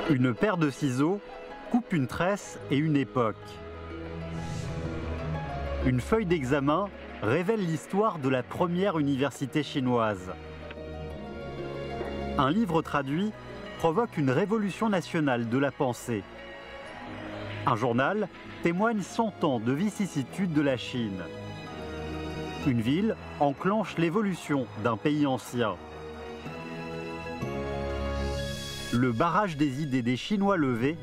Une paire de ciseaux coupe une tresse et une époque. Une feuille d'examen révèle l'histoire de la première université chinoise. Un livre traduit provoque une révolution nationale de la pensée. Un journal témoigne 100 ans de vicissitudes de la Chine. Une ville enclenche l'évolution d'un pays ancien. Le barrage des idées des Chinois levé,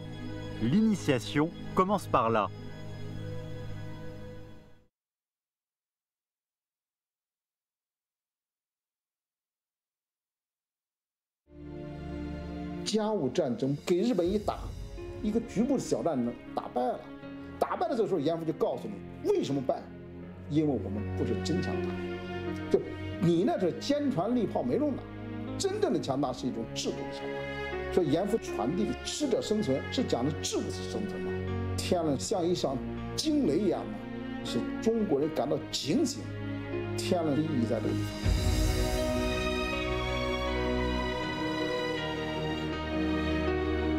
l'initiation commence par là. Il y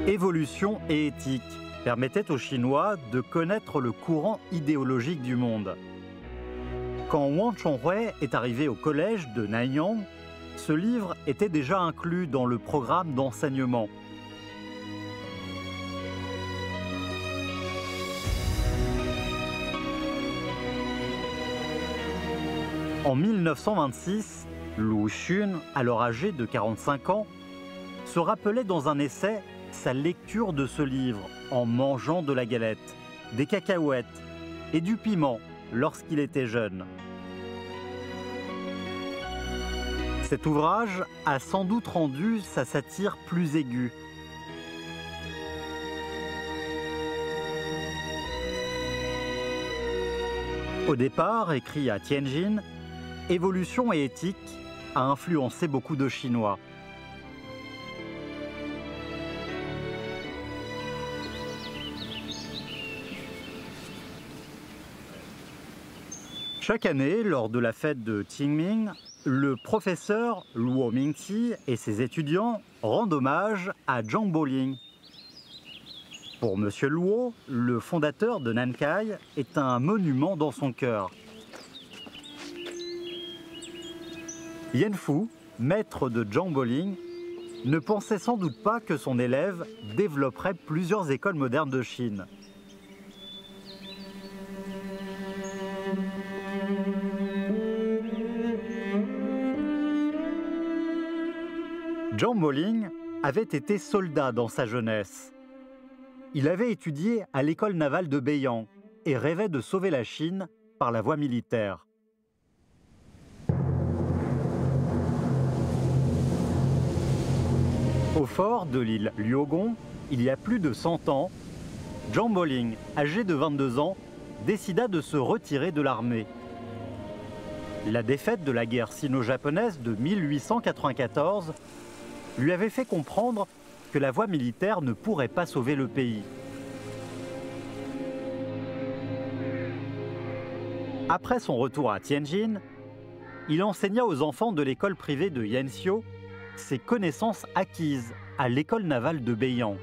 Évolution et éthique permettaient aux Chinois de connaître le courant idéologique du monde. Quand Wang Chonghui est arrivé au collège de Nanyang, ce livre était déjà inclus dans le programme d'enseignement. En 1926, Lu Xun, alors âgé de 45 ans, se rappelait dans un essai sa lecture de ce livre en mangeant de la galette, des cacahuètes et du piment lorsqu'il était jeune. Cet ouvrage a sans doute rendu sa satire plus aiguë. Au départ, écrit à Tianjin, Évolution et éthique a influencé beaucoup de Chinois. Chaque année, lors de la fête de Qingming, le professeur Luo Mingqi et ses étudiants rendent hommage à Zhang Boling. Pour M. Luo, le fondateur de Nankai est un monument dans son cœur. Yan Fu, maître de Zhang Boling, ne pensait sans doute pas que son élève développerait plusieurs écoles modernes de Chine. Zhang Boling avait été soldat dans sa jeunesse. Il avait étudié à l'école navale de Beiyang et rêvait de sauver la Chine par la voie militaire. Au fort de l'île Liuogong, il y a plus de 100 ans, Zhang Boling, âgé de 22 ans, décida de se retirer de l'armée. La défaite de la guerre sino-japonaise de 1894 lui avait fait comprendre que la voie militaire ne pourrait pas sauver le pays. Après son retour à Tianjin, il enseigna aux enfants de l'école privée de Yanxiu ses connaissances acquises à l'école navale de Beiyang.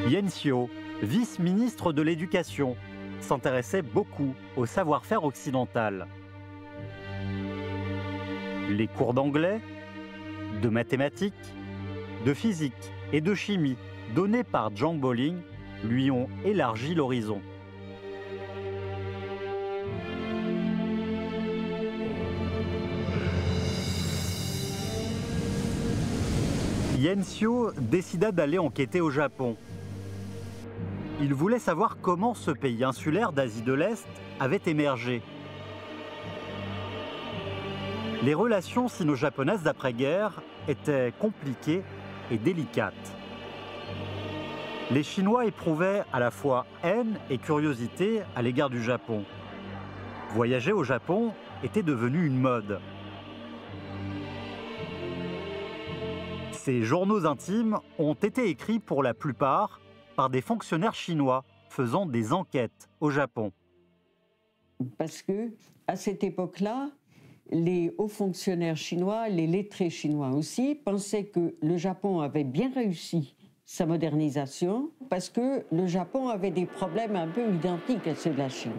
Yanxiu, vice-ministre de l'Éducation, s'intéressait beaucoup au savoir-faire occidental. Les cours d'anglais, de mathématiques, de physique et de chimie donnés par Zhang Boling lui ont élargi l'horizon. Yanxiu décida d'aller enquêter au Japon. Il voulait savoir comment ce pays insulaire d'Asie de l'Est avait émergé. Les relations sino-japonaises d'après-guerre étaient compliquées et délicates. Les Chinois éprouvaient à la fois haine et curiosité à l'égard du Japon. Voyager au Japon était devenu une mode. Ces journaux intimes ont été écrits pour la plupart par des fonctionnaires chinois faisant des enquêtes au Japon. Parce que à cette époque-là, les hauts fonctionnaires chinois, les lettrés chinois aussi, pensaient que le Japon avait bien réussi sa modernisation parce que le Japon avait des problèmes un peu identiques à ceux de la Chine.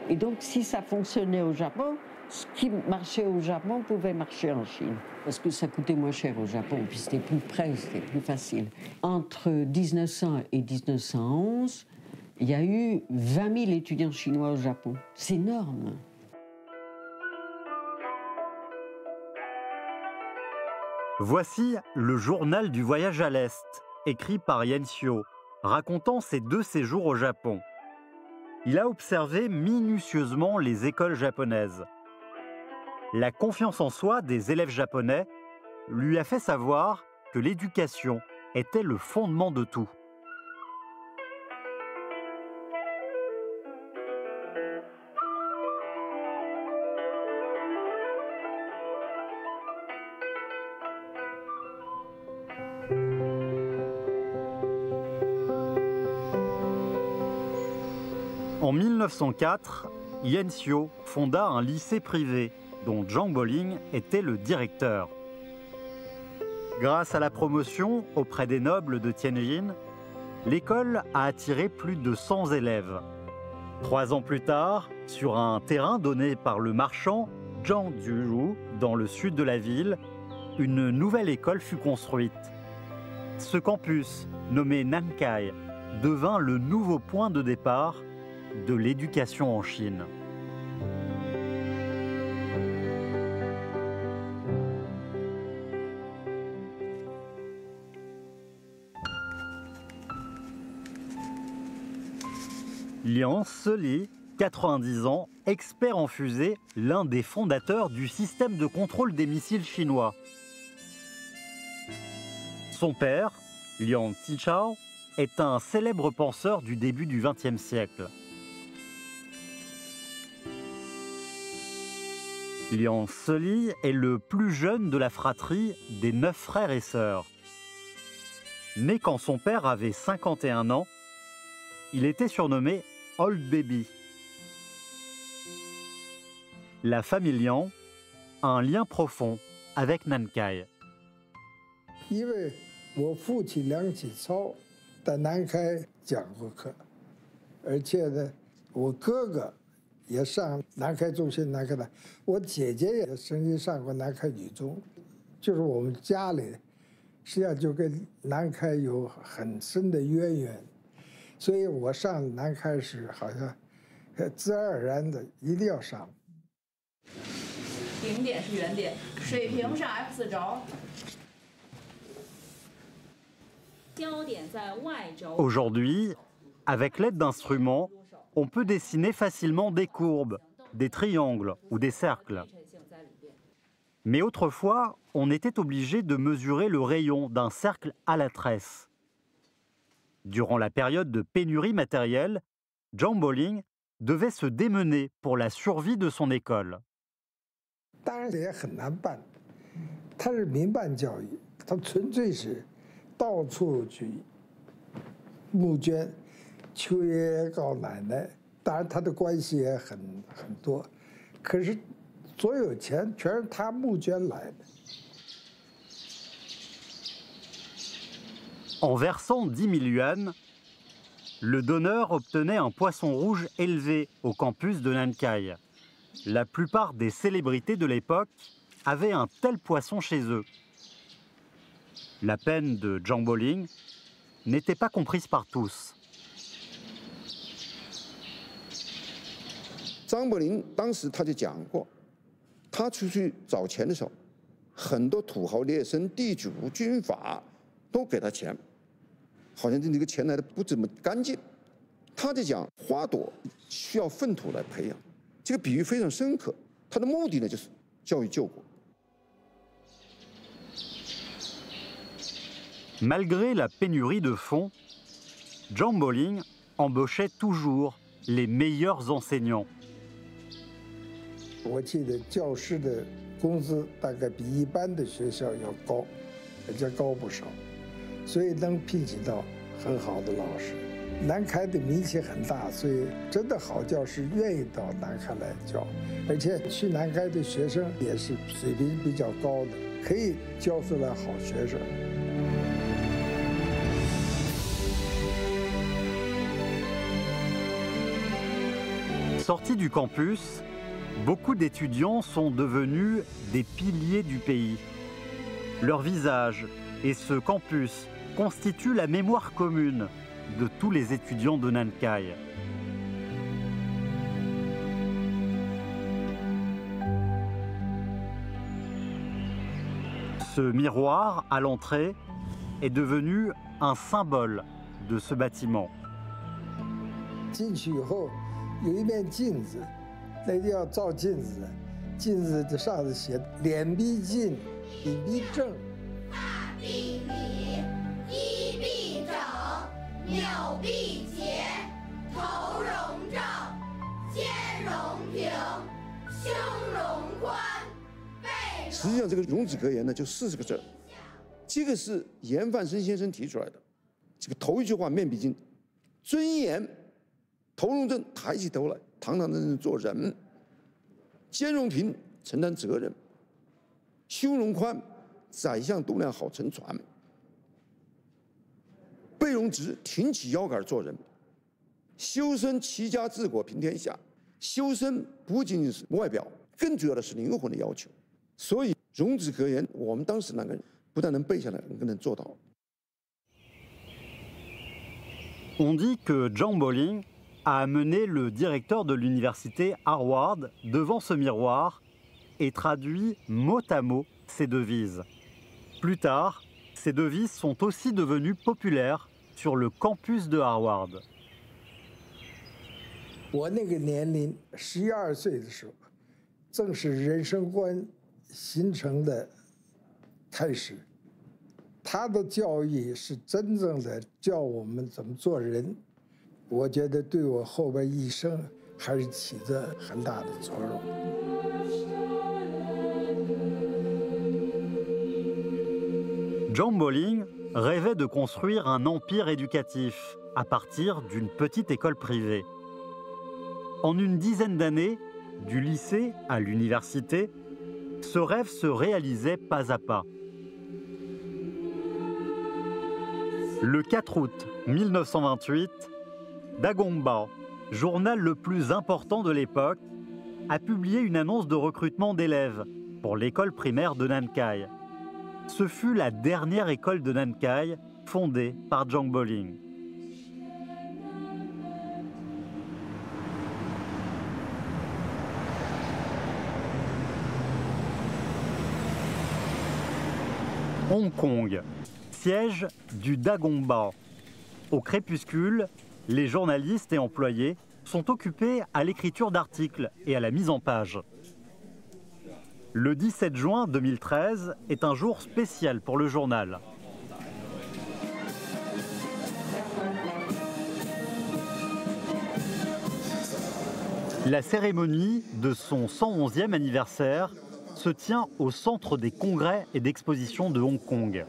Et donc, si ça fonctionnait au Japon, ce qui marchait au Japon pouvait marcher en Chine. Parce que ça coûtait moins cher au Japon, puis c'était plus près, c'était plus facile. Entre 1900 et 1911, il y a eu 20 000 étudiants chinois au Japon. C'est énorme. Voici le journal du voyage à l'Est, écrit par Yan Xiu, racontant ses 2 séjours au Japon. Il a observé minutieusement les écoles japonaises. La confiance en soi des élèves japonais lui a fait savoir que l'éducation était le fondement de tout. En 1904, Yan Xiu fonda un lycée privé dont Zhang Boling était le directeur. Grâce à la promotion auprès des nobles de Tianjin, l'école a attiré plus de 100 élèves. 3 ans plus tard, sur un terrain donné par le marchand Zhang Zhuzhu dans le sud de la ville, une nouvelle école fut construite. Ce campus, nommé Nankai, devint le nouveau point de départ de l'éducation en Chine. Liang Seli, 90 ans, expert en fusée, l'un des fondateurs du système de contrôle des missiles chinois. Son père, Liang Zichao, est un célèbre penseur du début du XXe siècle. Liang Seli est le plus jeune de la fratrie des 9 frères et sœurs. Né quand son père avait 51 ans, il était surnommé Old Baby. La famille Liang a un lien profond avec Nankai. 因为我父亲梁启超在南开讲过课，而且呢，我哥哥也上南开中心、南开大，我姐姐也曾经上过南开女中，就是我们家里实际上就跟南开有很深的渊源，所以我上南开时好像自然而然的一定要上。顶点是原点，水平上 F4 轴。 Aujourd'hui, avec l'aide d'instruments, on peut dessiner facilement des courbes, des triangles ou des cercles. Mais autrefois, on était obligé de mesurer le rayon d'un cercle à la tresse. Durant la période de pénurie matérielle, Zhang Boling devait se démener pour la survie de son école. 当然也很难办，它是民办教育，它纯粹是 到处去募捐，求爷爷告奶奶，当然他的关系也很多，可是所有钱全是他募捐来的。En versant 10 000 yuan, le donneur obtenait un poisson rouge élevé au campus de Nankai. La plupart des célébrités de l'époque avaient un tel poisson chez eux. La peine de Zhang Boling n'était pas comprise par tous. 张伯苓当时他就讲过，他出去找钱的时候，很多土豪劣绅、地主、军阀都给他钱，好像这个钱来的不怎么干净。他就讲，花朵需要粪土来培养，这个比喻非常深刻。他的目的呢，就是教育救国。 Malgré la pénurie de fonds, Zhang Boling embauchait toujours les meilleurs enseignants. 我记得教师的工资大概比一般的学校要高，而且高不少，所以能聘请到很好的老师。南开的名气很大，所以真的好教师愿意到南开来教，而且去南开的学生也是水平比较高的，可以教出来好学生。Sortis du campus, beaucoup d'étudiants sont devenus des piliers du pays. Leur visage et ce campus constituent la mémoire commune de tous les étudiants de Nankai. Ce miroir à l'entrée est devenu un symbole de ce bâtiment. 进去以后，有一面镜子，那地方照镜子，镜子的上头写“脸必净，鼻必正”。大必礼，衣必整，纽必结，头容正，肩容平，胸容宽，背。实际上，这个孺子格言呢，就40个字，这个是严范生先生提出来的。这个头一句话面必净，尊严。 头容正，抬起头来，堂堂正正做人；肩容平，承担责任；胸容宽，宰相度量好乘船；背容直，挺起腰杆做人；修身齐家治国平天下。修身不仅仅是外表，更主要的是灵魂的要求。所以孺子格言，我们当时那个人不但能背下来，更能做到。On dit que John Bolling a amené le directeur de l'université Harvard devant ce miroir et traduit mot à mot ses devises. Plus tard, ces devises sont aussi devenues populaires sur le campus de Harvard. 我那个年龄，11、12岁的时候，正是人生观形成的开始。他的教育是真正的教我们怎么做人。 我觉得对我后边一生还是起着很大的作用。John Bolling rêvait de construire un empire éducatif à partir d'une petite école privée. En une dizaine d'années, du lycée à l'université, ce rêve se réalisait pas à pas. Le 4 août 1928, Dagomba, journal le plus important de l'époque, a publié une annonce de recrutement d'élèves pour l'école primaire de Nankai. Ce fut la dernière école de Nankai fondée par John Bolling. Hong Kong, siège du Dagomba. Au crépuscule, les journalistes et employés sont occupés à l'écriture d'articles et à la mise en page. Le 17 juin 2013 est un jour spécial pour le journal. La cérémonie de son 111e anniversaire se tient au Centre des congrès et d'expositions de Hong Kong.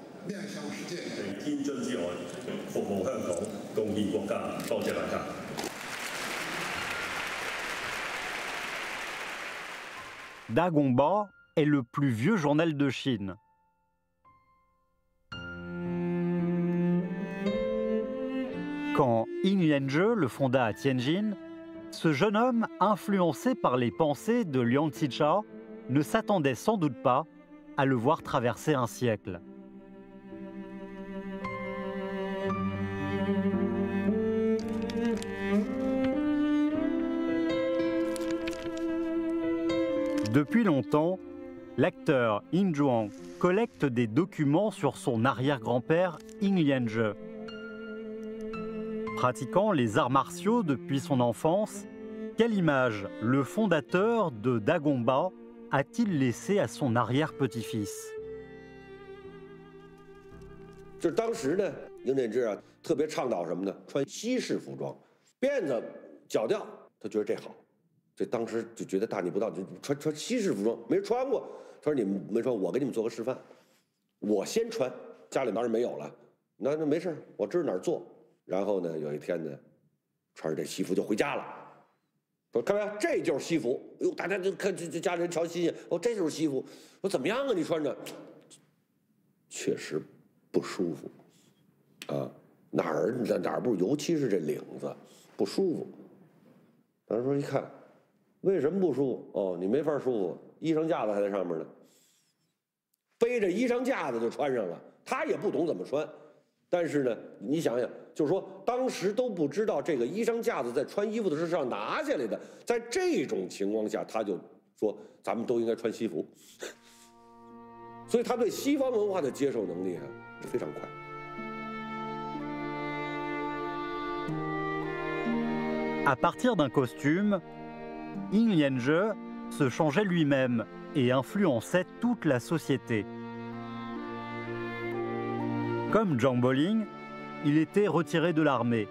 Dagomba est le plus vieux journal de Chine. Quand Ying Lianzhe le fonda à Tianjin, ce jeune homme, influencé par les pensées de Liang Zhicha, ne s'attendait sans doute pas à le voir traverser un siècle. Depuis longtemps, l'acteur Ying Zhuang collecte des documents sur son arrière-grand-père Ying Lianzhe. Pratiquant les arts martiaux depuis son enfance, quelle image le fondateur de Dagomba a-t-il laissé à son arrière-petit-fils? 就是当时呢，英烈之啊特别倡导什么呢？穿西式服装，辫子、脚镣，他觉得这好。这当时就觉得大逆不道，就穿西式服装，没人穿过。他说你们没穿，我给你们做个示范。我先穿，家里当然没有了，那没事，我知道哪儿做。然后呢，有一天呢，穿着这西服就回家了。说看没，这就是西服。哟，大家就看这家人瞧新鲜。哦，这就是西服。我怎么样啊？你穿着，确实不舒服啊。哪儿不，尤其是这领子不舒服。当时说一看，为什么不舒服？哦，你没法舒服，衣裳架子还在上面呢。背着衣裳架子就穿上了，他也不懂怎么穿。但是呢，你想想，就是说当时都不知道这个衣裳架子在穿衣服的时候是要拿下来的，在这种情况下，他就说咱们都应该穿西服。所以他对西方文化的接受能力是非常快。À partir d'un costume, Yin Lianzhe se changeait lui-même et influençait toute la société. Comme Zhang Boling, il était retiré de l'armée.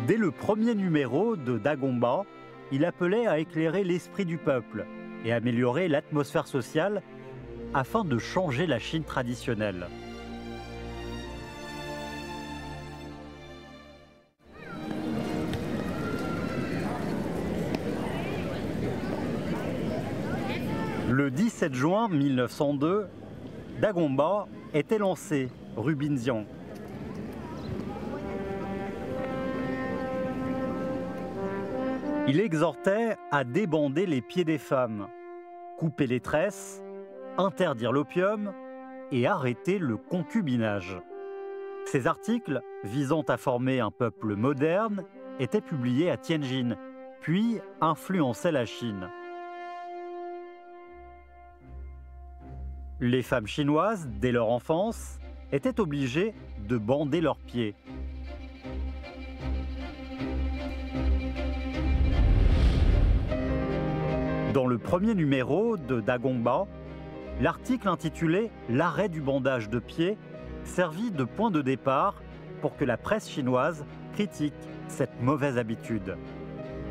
Dès le premier numéro de Dagomba, il appelait à éclairer l'esprit du peuple et améliorer l'atmosphère sociale afin de changer la Chine traditionnelle. Le 17 juin 1902, Dagomba était lancé, rue Binjiang. Il exhortait à débander les pieds des femmes, couper les tresses, interdire l'opium et arrêter le concubinage. Ces articles, visant à former un peuple moderne, étaient publiés à Tianjin, puis influençaient la Chine. Les femmes chinoises, dès leur enfance, étaient obligées de bander leurs pieds. Dans le premier numéro de Dagomba, l'article intitulé « L'arrêt du bandage de pieds » servit de point de départ pour que la presse chinoise critique cette mauvaise habitude.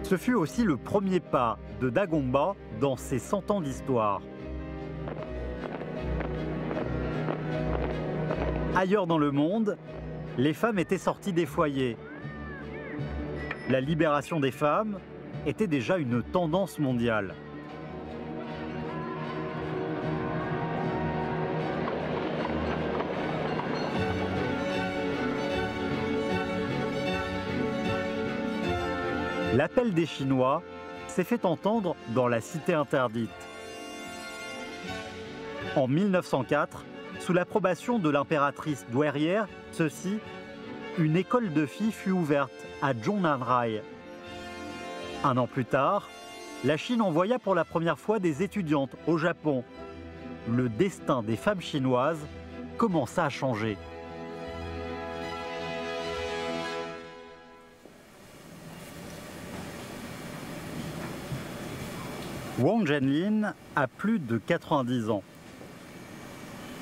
Ce fut aussi le premier pas de Dagomba dans ses 100 ans d'histoire. Ailleurs dans le monde, les femmes étaient sorties des foyers. La libération des femmes était déjà une tendance mondiale. L'appel des Chinois s'est fait entendre dans la cité interdite. En 1904, sous l'approbation de l'impératrice douairière, une école de filles fut ouverte à Zhongnanhai. Un an plus tard, la Chine envoya pour la première fois des étudiantes au Japon. Le destin des femmes chinoises commença à changer. Wang Zhenlin a plus de 90 ans.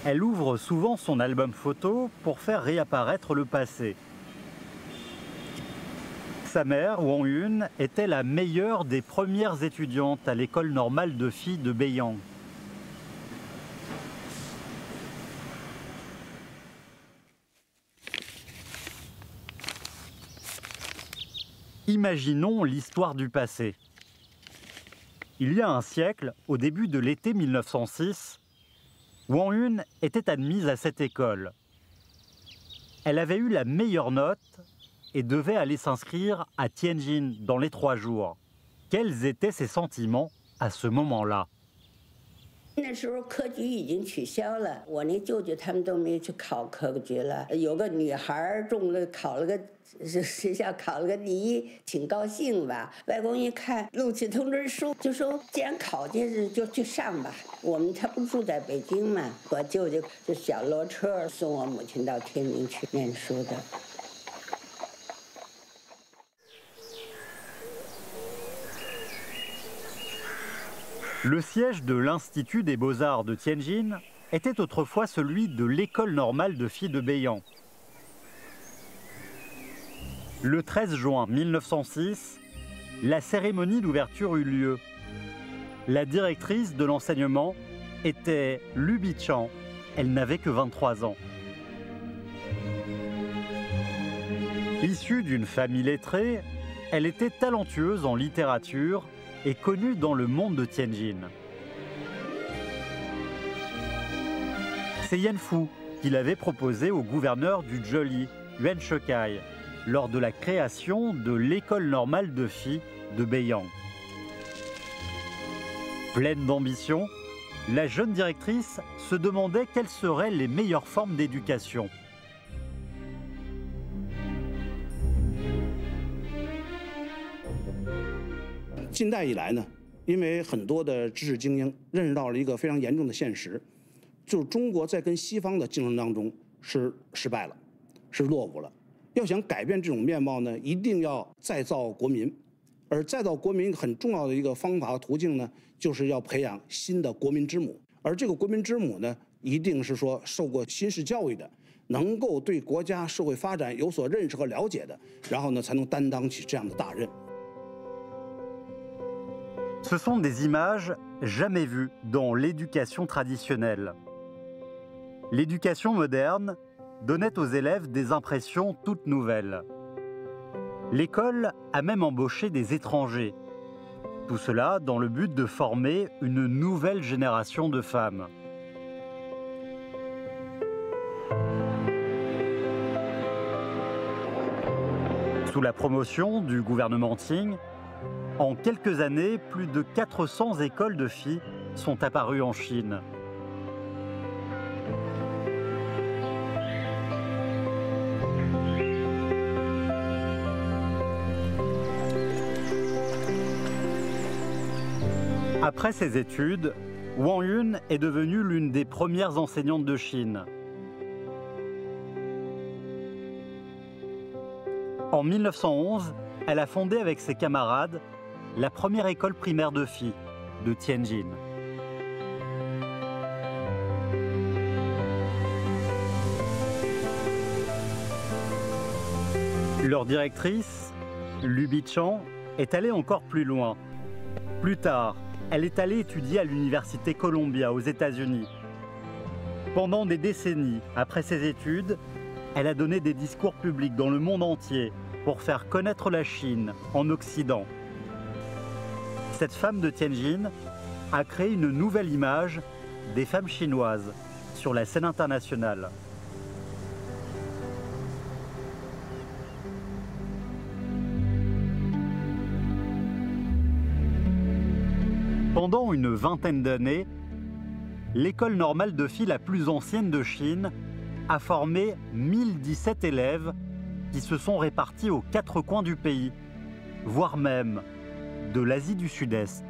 Elle ouvre souvent son album photo pour faire réapparaître le passé. Sa mère, Wang Yun, était la meilleure des premières étudiantes à l'école normale de filles de Beiyang. Imaginons l'histoire du passé. Il y a un siècle, au début de l'été 1906, Wang Yun était admise à cette école. Elle avait eu la meilleure note et devait aller s'inscrire à Tianjin dans les 3 jours. Quels étaient ses sentiments à ce moment-là? 那时候科举已经取消了，我那舅舅他们都没去考科举了。有个女孩中了，考了个学校考了个第1，挺高兴吧。外公一看录取通知书，就说既然考进去就去上吧。他不住在北京嘛，我舅舅就小骡车送我母亲到天津去念书的。 Le siège de l'Institut des Beaux-Arts de Tianjin était autrefois celui de l'École normale de filles de Beiyang. Le 13 juin 1906, la cérémonie d'ouverture eut lieu. La directrice de l'enseignement était Lu Bichan. Elle n'avait que 23 ans. Issue d'une famille lettrée, elle était talentueuse en littérature et connue dans le monde de Tianjin. C'est Yan Fu qui l'avait proposé au gouverneur du Zhili, Yuan Shikai, lors de la création de l'école normale de filles de Beiyang. Pleine d'ambition, la jeune directrice se demandait quelles seraient les meilleures formes d'éducation.近代以来呢，因为很多的知识精英认识到了一个非常严重的现实，就是中国在跟西方的竞争当中是失败了，是落伍了。要想改变这种面貌呢，一定要再造国民，而再造国民很重要的一个方法和途径呢，就是要培养新的国民之母。而这个国民之母呢，一定是说受过新式教育的，能够对国家社会发展有所认识和了解的，然后呢，才能担当起这样的大任。 Ce sont des images jamais vues dans l'éducation traditionnelle. L'éducation moderne donnait aux élèves des impressions toutes nouvelles. L'école a même embauché des étrangers. Tout cela dans le but de former une nouvelle génération de femmes. Sous la promotion du gouvernement Qing, en quelques années, plus de 400 écoles de filles sont apparues en Chine. Après ses études, Wang Yun est devenue l'une des premières enseignantes de Chine. En 1911, elle a fondé avec ses camarades la première école primaire de filles de Tianjin. Leur directrice, Lu Bichang, est allée encore plus loin. Plus tard, elle est allée étudier à l'université Columbia aux États-Unis. Pendant des décennies après ses études, elle a donné des discours publics dans le monde entier pour faire connaître la Chine en Occident. Cette femme de Tianjin a créé une nouvelle image des femmes chinoises sur la scène internationale. Pendant une vingtaine d'années, l'école normale de filles la plus ancienne de Chine a formé 1017 élèves qui se sont répartis aux 4 coins du pays, voire même de l'Asie du Sud-Est.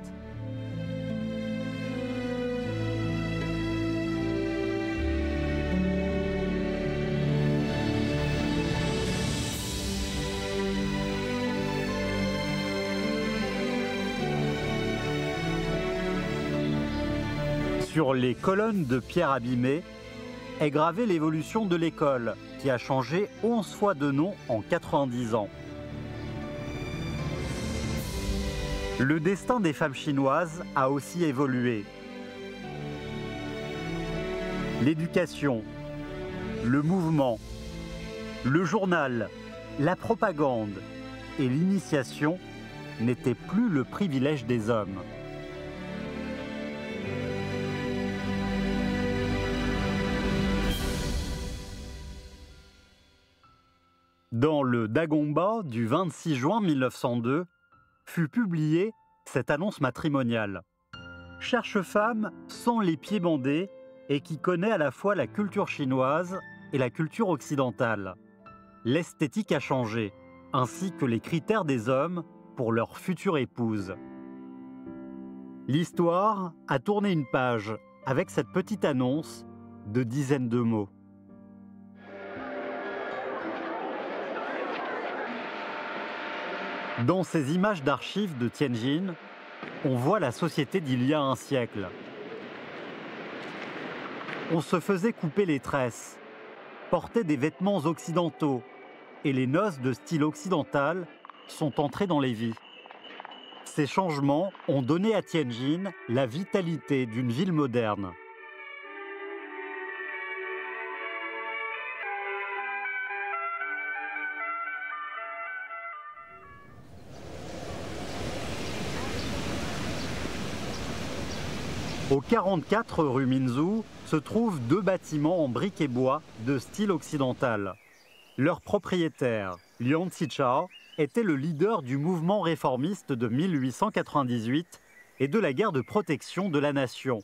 Sur les colonnes de pierre abîmée est gravée l'évolution de l'école, qui a changé 11 fois de nom en 90 ans. Le destin des femmes chinoises a aussi évolué. L'éducation, le mouvement, le journal, la propagande et l'initiation n'étaient plus le privilège des hommes. Dans le Dagongba du 26 juin 1902, fut publiée cette annonce matrimoniale. Cherche femme sans les pieds bandés et qui connaît à la fois la culture chinoise et la culture occidentale. L'esthétique a changé, ainsi que les critères des hommes pour leur future épouse. L'histoire a tourné une page avec cette petite annonce de dizaines de mots. Dans ces images d'archives de Tianjin, on voit la société d'il y a un siècle. On se faisait couper les tresses, portait des vêtements occidentaux et les noces de style occidental sont entrées dans les vies. Ces changements ont donné à Tianjin la vitalité d'une ville moderne. Au 44 rue Minzu se trouvent 2 bâtiments en briques et bois de style occidental. Leur propriétaire, Liang Qichao, était le leader du mouvement réformiste de 1898 et de la guerre de protection de la nation.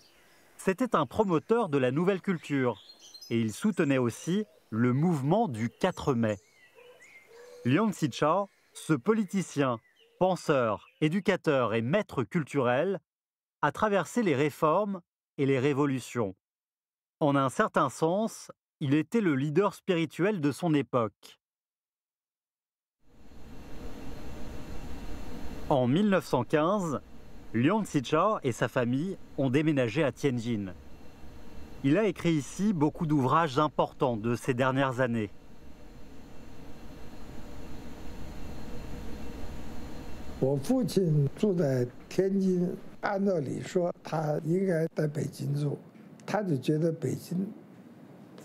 C'était un promoteur de la nouvelle culture et il soutenait aussi le mouvement du 4 mai. Liang Qichao, ce politicien, penseur, éducateur et maître culturel, a traversé les réformes et les révolutions. En un certain sens, il était le leader spirituel de son époque. En 1915, Liang Qichao et sa famille ont déménagé à Tianjin. Il a écrit ici beaucoup d'ouvrages importants de ces dernières années. 我父亲住在天津，按道理说他应该在北京住，他就觉得北京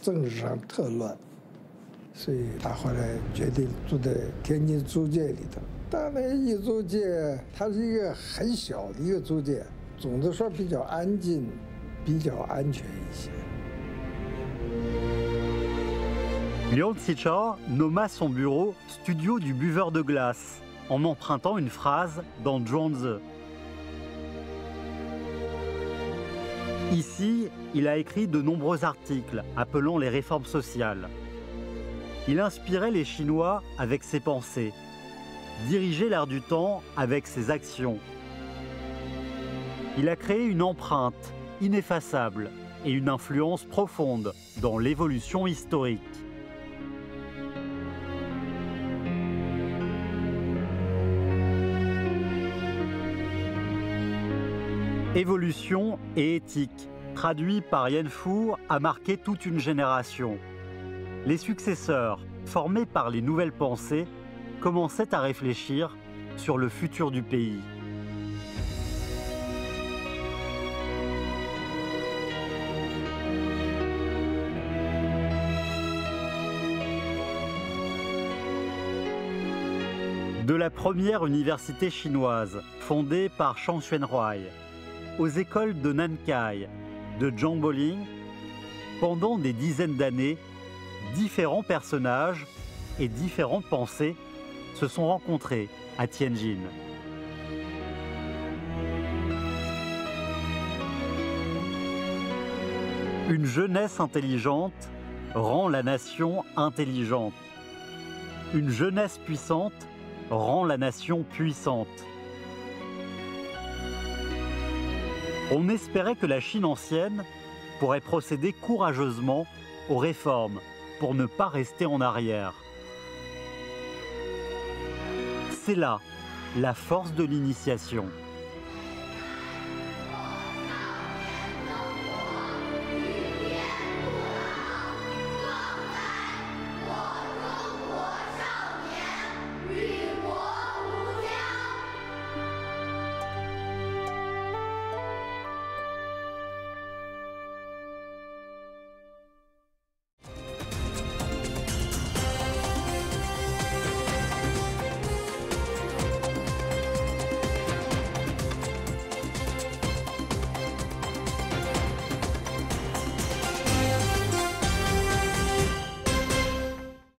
政治上特乱，所以他后来决定住在天津租界里头。当然，一租界它是一个很小的一个租界，总的说比较安静，比较安全一些。 Liang Qichao nomma son bureau « studio du buveur de glace » en empruntant une phrase dans Zhuangzi. Ici, il a écrit de nombreux articles appelant les réformes sociales. Il inspirait les Chinois avec ses pensées, dirigeait l'air du temps avec ses actions. Il a créé une empreinte ineffaçable et une influence profonde dans l'évolution historique. Évolution et éthique, traduit par Yan Fu, a marqué toute une génération. Les successeurs, formés par les nouvelles pensées, commençaient à réfléchir sur le futur du pays. De la première université chinoise, fondée par Shang Xuanhuai, aux écoles de Nankai, de Zhang Boling, pendant des dizaines d'années, différents personnages et différentes pensées se sont rencontrés à Tianjin. Une jeunesse intelligente rend la nation intelligente. Une jeunesse puissante rend la nation puissante. On espérait que la Chine ancienne pourrait procéder courageusement aux réformes pour ne pas rester en arrière. C'est là la force de l'initiation.